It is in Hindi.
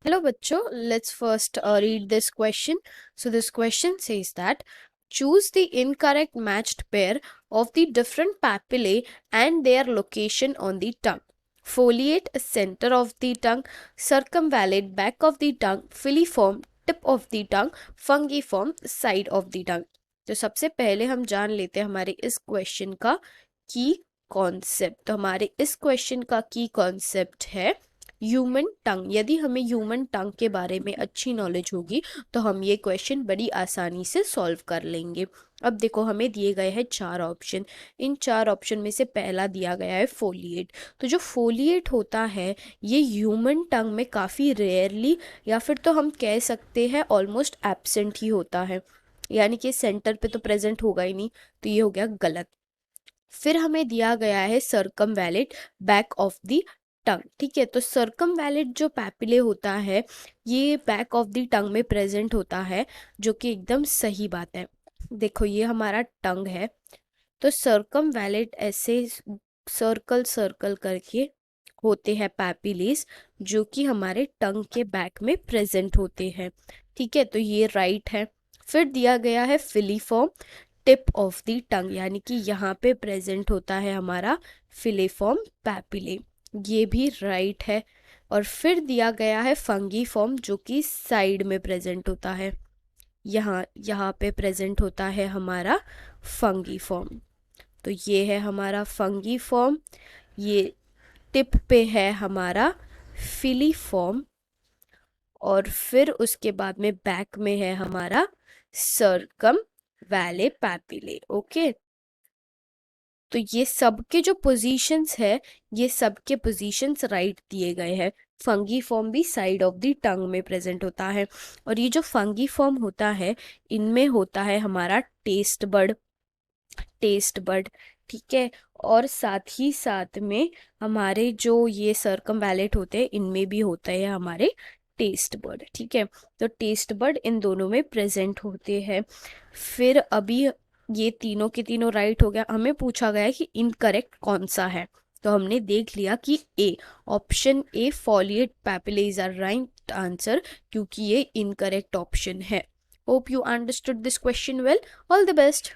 Hello, bachcho. Let's first read this question. So, this question says that choose the incorrect matched pair of the different papillae and their location on the tongue. Foliate, center of the tongue, circumvallate, back of the tongue, filiform, tip of the tongue, fungiform, side of the tongue. तो सबसे पहले हम जान लेते हैं हमारे इस क्वेश्चन का की कॉन्सेप्ट। तो हमारे इस क्वेश्चन का की कॉन्सेप्ट है ह्यूमन टंग। यदि हमें ह्यूमन टंग के बारे में अच्छी नॉलेज होगी तो हम ये क्वेश्चन बड़ी आसानी से सॉल्व कर लेंगे। अब देखो, हमें दिए गए हैं 4 ऑप्शन। इन 4 ऑप्शन में से पहला दिया गया है फोलिएट। तो जो फोलिएट होता है ये ह्यूमन टंग में काफ़ी रेयरली या फिर तो हम कह सकते हैं ऑलमोस्ट एब्सेंट ही होता है, यानी कि सेंटर पे तो प्रेजेंट होगा ही नहीं, तो ये हो गया गलत। फिर हमें दिया गया है सर्कमवैलेट, बैक ऑफ द टंग। ठीक है, तो सर्कमवैलेट जो पैपिले होता है ये बैक ऑफ द टंग में प्रेजेंट होता है, जो कि एकदम सही बात है। देखो, ये हमारा टंग है, तो सर्कमवैलेट ऐसे सर्कल सर्कल करके होते हैं पैपिलेस, जो कि हमारे टंग के बैक में प्रेजेंट होते हैं। ठीक है, तो ये राइट है। फिर दिया गया है filiform, tip of the tongue, यानी कि यहाँ पे प्रेजेंट होता है हमारा फिलीफॉर्म पैपिले, ये भी राइट है। और फिर दिया गया है फंगीफॉर्म, जो कि साइड में प्रेजेंट होता है, यहाँ यहाँ पे प्रेजेंट होता है हमारा फंगीफॉर्म। तो ये है हमारा फंगीफॉर्म, ये टिप पे है हमारा फिलीफॉर्म, और फिर उसके बाद में बैक में है हमारा सर्कम वैले पैपिले। ओके, तो ये सबके जो पोजीशंस है ये सबके पोजीशंस राइट दिए गए हैं। फंगी फॉर्म भी साइड ऑफ द टंग में प्रेजेंट होता है, और ये जो फंगी फॉर्म होता है इनमें होता है हमारा टेस्ट बर्ड, टेस्ट बर्ड। ठीक है, और साथ ही साथ में हमारे जो ये सर्कमवैलेट होते हैं इनमें भी होता है हमारे टेस्ट बर्ड। ठीक है, तो टेस्ट बर्ड इन दोनों में प्रेजेंट होते हैं। फिर अभी ये तीनों के तीनों राइट हो गया। हमें पूछा गया कि इनकरेक्ट कौन सा है, तो हमने देख लिया कि A, option A foliate papillae is our right answer, क्योंकि ये इनकरेक्ट ऑप्शन है। Hope you understood this question well. All the best.